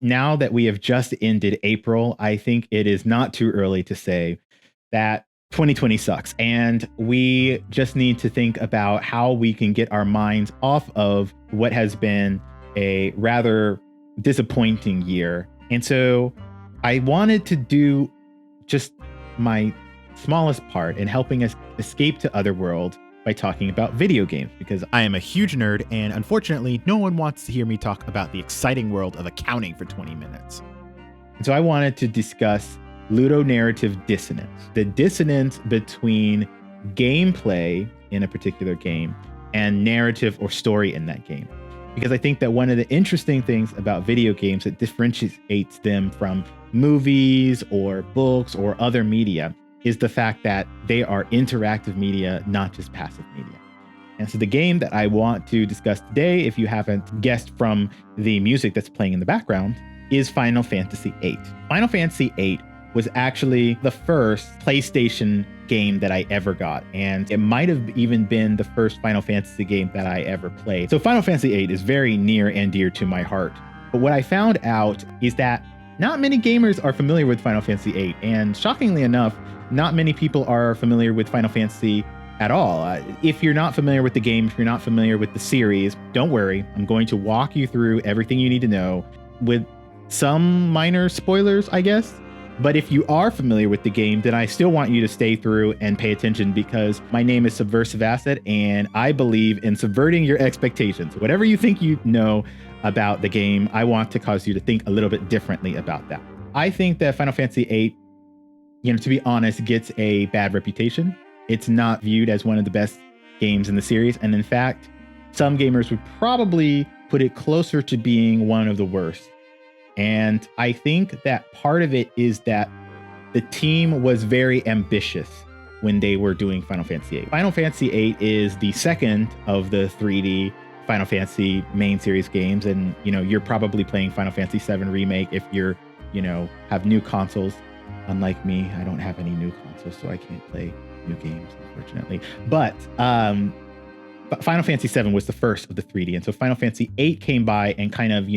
now that we have just ended April, I think it is not too early to say that 2020 sucks. And we just need to think about how we can get our minds off of what has been a rather disappointing year. And so I wanted to do just my smallest part in helping us escape to other worlds by talking about video games, because I am a huge nerd and unfortunately no one wants to hear me talk about the exciting world of accounting for 20 minutes. And so I wanted to discuss Ludonarrative Dissonance, the dissonance between gameplay in a particular game and narrative or story in that game. Because I think that one of the interesting things about video games that differentiates them from movies or books or other media is the fact that they are interactive media, not just passive media. And so the game that I want to discuss today, if you haven't guessed from the music that's playing in the background, is Final Fantasy VIII. Final Fantasy VIII was actually the first PlayStation game that I ever got. And it might have even been the first Final Fantasy game that I ever played. So Final Fantasy VIII is very near and dear to my heart. But what I found out is that not many gamers are familiar with Final Fantasy VIII. And shockingly enough, not many people are familiar with Final Fantasy at all. If you're not familiar with the game, if you're not familiar with the series, don't worry. I'm going to walk you through everything you need to know with some minor spoilers, I guess. But if you are familiar with the game, then I still want you to stay through and pay attention, because my name is Subversive Asset and I believe in subverting your expectations. Whatever you think you know about the game, I want to cause you to think a little bit differently about that. I think that Final Fantasy VIII, to be honest, gets a bad reputation. It's not viewed as one of the best games in the series. And in fact, some gamers would probably put it closer to being one of the worst. And I think that part of it is that the team was very ambitious when they were doing Final Fantasy VIII. Final Fantasy VIII is the second of the 3D Final Fantasy main series games. And, you're probably playing Final Fantasy VII Remake if you're, have new consoles. Unlike me, I don't have any new consoles, so I can't play new games, unfortunately. But Final Fantasy VII was the first of the 3D. And so Final Fantasy VIII came by and kind of,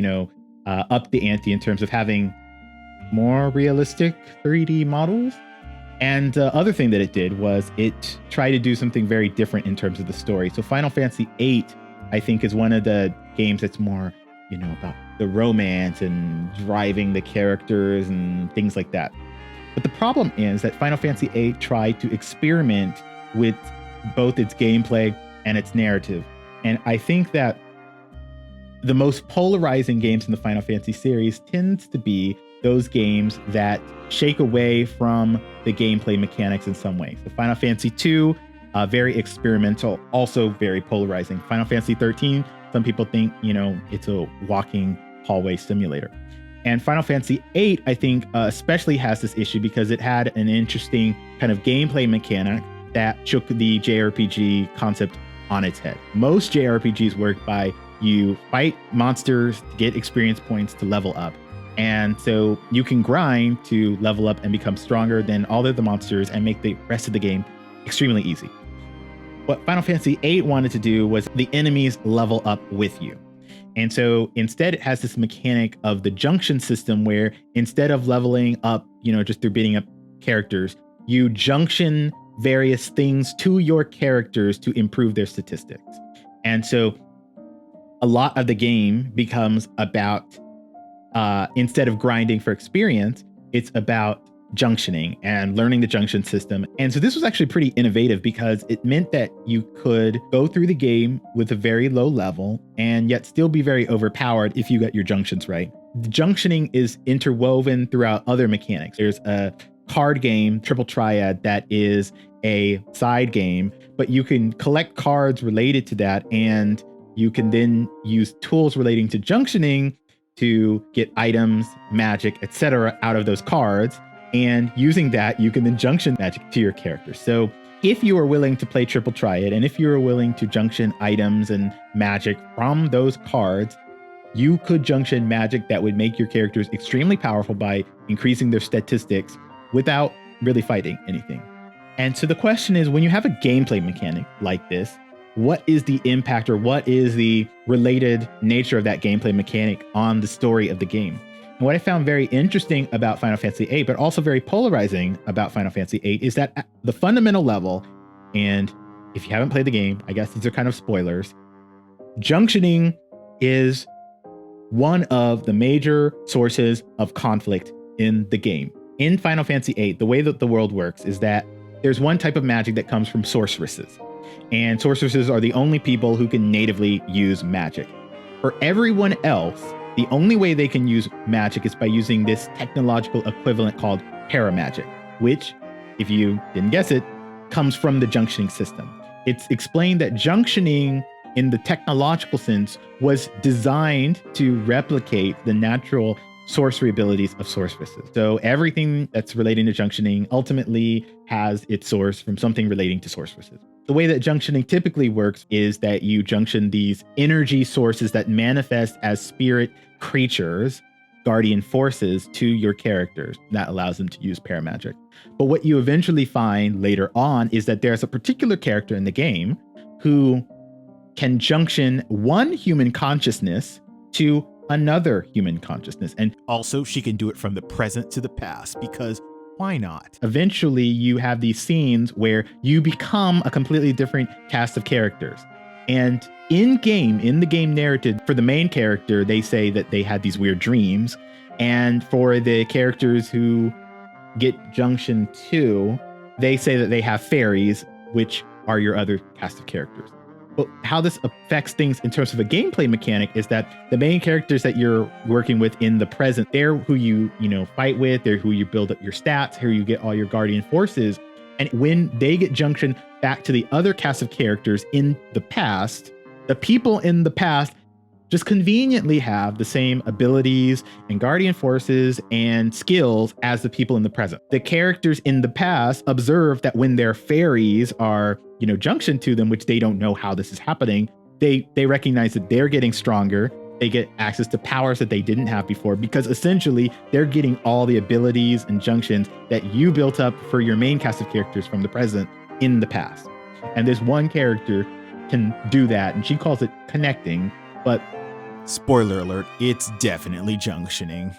up the ante in terms of having more realistic 3D models. And the other thing that it did was it tried to do something very different in terms of the story. So Final Fantasy VIII, I think, is one of the games that's more, about the romance and driving the characters and things like that. But the problem is that Final Fantasy VIII tried to experiment with both its gameplay and its narrative. And I think that the most polarizing games in the Final Fantasy series tends to be those games that shake away from the gameplay mechanics in some way. So Final Fantasy II, very experimental, also very polarizing. Final Fantasy 13, some people think, it's a walking hallway simulator. And Final Fantasy VIII, I think, especially has this issue because it had an interesting kind of gameplay mechanic that shook the JRPG concept on its head. Most JRPGs work by you fight monsters to get experience points to level up. And so you can grind to level up and become stronger than all of the monsters and make the rest of the game extremely easy. What Final Fantasy VIII wanted to do was the enemies level up with you. And so instead it has this mechanic of the junction system where instead of leveling up, just through beating up characters, you junction various things to your characters to improve their statistics. And so a lot of the game becomes about, instead of grinding for experience, it's about junctioning and learning the junction system. And so this was actually pretty innovative because it meant that you could go through the game with a very low level and yet still be very overpowered if you got your junctions right. The junctioning is interwoven throughout other mechanics. There's a card game, Triple Triad, that is a side game, but you can collect cards related to that, and you can then use tools relating to junctioning to get items, magic, etc. out of those cards. And using that, you can then junction magic to your character. So if you are willing to play Triple Triad, and if you are willing to junction items and magic from those cards, you could junction magic that would make your characters extremely powerful by increasing their statistics without really fighting anything. And so the question is, when you have a gameplay mechanic like this, what is the impact or what is the related nature of that gameplay mechanic on the story of the game? What I found very interesting about Final Fantasy VIII, but also very polarizing about Final Fantasy VIII, is that at the fundamental level, and if you haven't played the game, I guess these are kind of spoilers, junctioning is one of the major sources of conflict in the game. In Final Fantasy VIII, the way that the world works is that there's one type of magic that comes from sorceresses. And sorceresses are the only people who can natively use magic. For everyone else, the only way they can use magic is by using this technological equivalent called paramagic, which, if you didn't guess it, comes from the junctioning system. It's explained that junctioning in the technological sense was designed to replicate the natural sorcery abilities of sorceresses. So everything that's relating to junctioning ultimately has its source from something relating to sorceresses. The way that junctioning typically works is that you junction these energy sources that manifest as spirit creatures, guardian forces, to your characters. That allows them to use paramagic. But what you eventually find later on is that there's a particular character in the game who can junction one human consciousness to another human consciousness. And also, she can do it from the present to the past, because why not? Eventually, you have these scenes where you become a completely different cast of characters. And in the game narrative, for the main character, they say that they had these weird dreams. And for the characters who get junction 2, they say that they have fairies, which are your other cast of characters. But how this affects things in terms of a gameplay mechanic is that the main characters that you're working with in the present, they're who you fight with, they're who you build up your stats, here you get all your guardian forces. And when they get junction back to the other cast of characters in the past, the people in the past just conveniently have the same abilities and guardian forces and skills as the people in the present. The characters in the past observe that when their fairies are, junction to them, which they don't know how this is happening, they recognize that they're getting stronger. They get access to powers that they didn't have before, because essentially they're getting all the abilities and junctions that you built up for your main cast of characters from the present in the past. And this one character can do that, and she calls it connecting, but spoiler alert, it's definitely junctioning.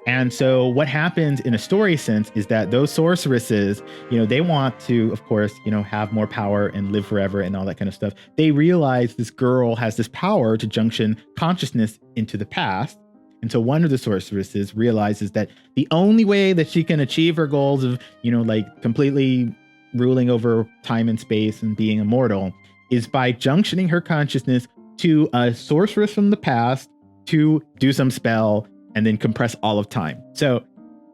And so what happens in a story sense is that those sorceresses, they want to, of course, have more power and live forever and all that kind of stuff. They realize this girl has this power to junction consciousness into the past. And so one of the sorceresses realizes that the only way that she can achieve her goals of, completely ruling over time and space and being immortal is by junctioning her consciousness to a sorceress from the past to do some spell and then compress all of time. So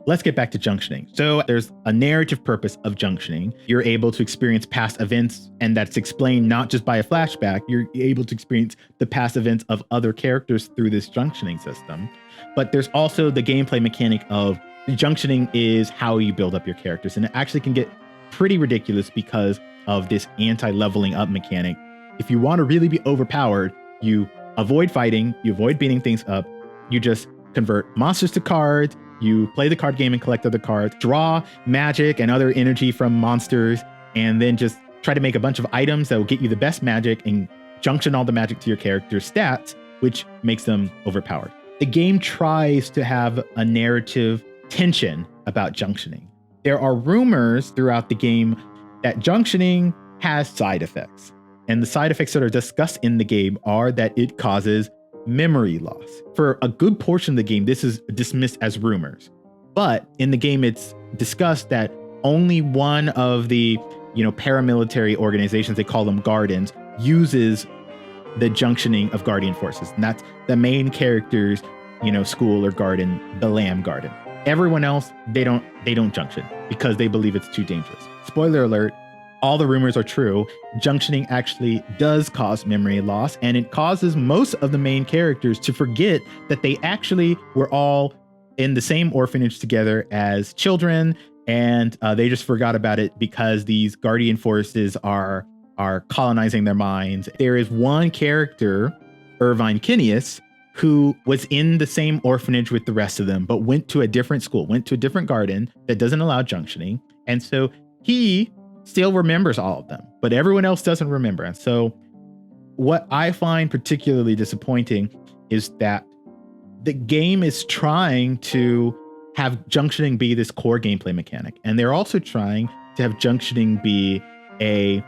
let's get back to junctioning. So there's a narrative purpose of junctioning. You're able to experience past events, and that's explained not just by a flashback. You're able to experience the past events of other characters through this junctioning system. But there's also the gameplay mechanic of junctioning is how you build up your characters. And it actually can get pretty ridiculous because of this anti-leveling up mechanic. If you want to really be overpowered, you avoid fighting, you avoid beating things up, you just convert monsters to cards, you play the card game and collect other cards, draw magic and other energy from monsters, and then just try to make a bunch of items that will get you the best magic and junction all the magic to your character's stats, which makes them overpowered. The game tries to have a narrative tension about junctioning. There are rumors throughout the game that junctioning has side effects. And the side effects that are discussed in the game are that it causes memory loss. For a good portion of the game, this is dismissed as rumors. But in the game, it's discussed that only one of the, paramilitary organizations, they call them Guardians, uses the junctioning of guardian forces. And that's the main character's, school or garden, the Lamb Garden. Everyone else, they don't junction because they believe it's too dangerous. Spoiler alert, all the rumors are true. Junctioning actually does cause memory loss, and it causes most of the main characters to forget that they actually were all in the same orphanage together as children, and they just forgot about it because these guardian forces are colonizing their minds. There is one character, Irvine Kinneas, who was in the same orphanage with the rest of them, but went to a different school, went to a different garden that doesn't allow junctioning. And so he still remembers all of them, but everyone else doesn't remember. And so what I find particularly disappointing is that the game is trying to have junctioning be this core gameplay mechanic. And they're also trying to have junctioning be a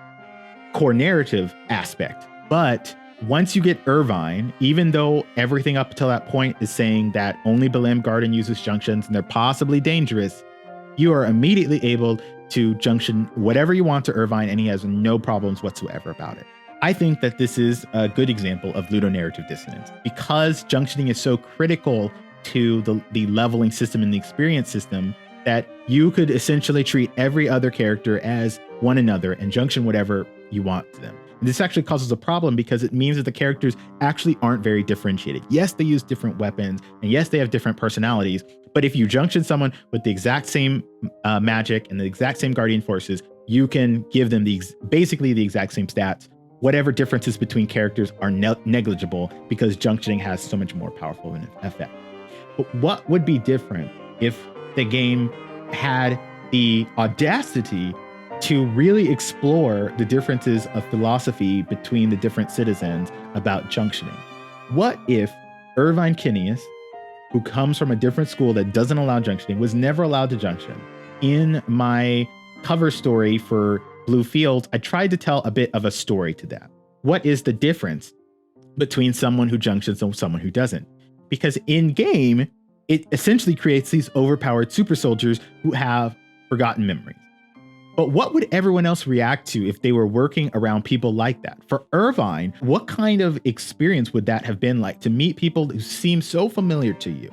core narrative aspect. But once you get Irvine, even though everything up until that point is saying that only Belam Garden uses junctions and they're possibly dangerous, you are immediately able to junction whatever you want to Irvine, and he has no problems whatsoever about it. I think that this is a good example of ludonarrative dissonance because junctioning is so critical to the leveling system and the experience system that you could essentially treat every other character as one another and junction whatever you want to them. And this actually causes a problem because it means that the characters actually aren't very differentiated. Yes, they use different weapons, and yes, they have different personalities, but if you junction someone with the exact same magic and the exact same guardian forces, you can give them basically the exact same stats. Whatever differences between characters are negligible because junctioning has so much more powerful of an effect. But what would be different if the game had the audacity to really explore the differences of philosophy between the different citizens about junctioning? What if Irvine Kinneas, who comes from a different school that doesn't allow junctioning, was never allowed to junction? In my cover story for Blue Fields, I tried to tell a bit of a story to that. What is the difference between someone who junctions and someone who doesn't? Because in game, it essentially creates these overpowered super soldiers who have forgotten memories. But what would everyone else react to if they were working around people like that? For Irvine, what kind of experience would that have been like to meet people who seem so familiar to you,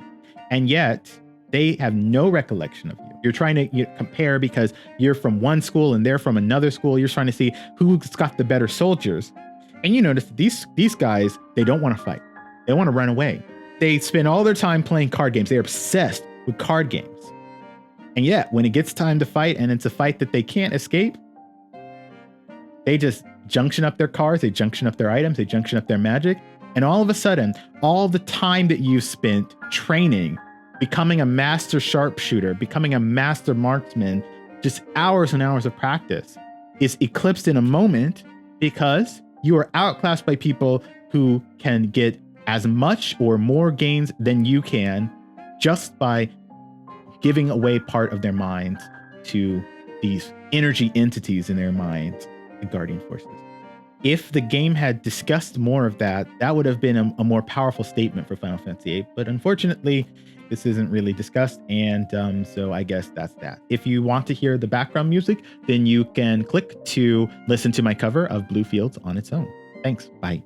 and yet they have no recollection of you? You're trying to compare because you're from one school and they're from another school. You're trying to see who's got the better soldiers. And you notice these guys, they don't want to fight. They want to run away. They spend all their time playing card games. They're obsessed with card games. And yet, when it gets time to fight and it's a fight that they can't escape, they just junction up their cars, they junction up their items, they junction up their magic. And all of a sudden, all the time that you spent training, becoming a master sharpshooter, becoming a master marksman, just hours and hours of practice is eclipsed in a moment because you are outclassed by people who can get as much or more gains than you can just by giving away part of their minds to these energy entities in their minds, the guardian forces. If the game had discussed more of that, that would have been a more powerful statement for Final Fantasy VIII. But unfortunately, this isn't really discussed. And so I guess that's that. If you want to hear the background music, then you can click to listen to my cover of Blue Fields on its own. Thanks. Bye.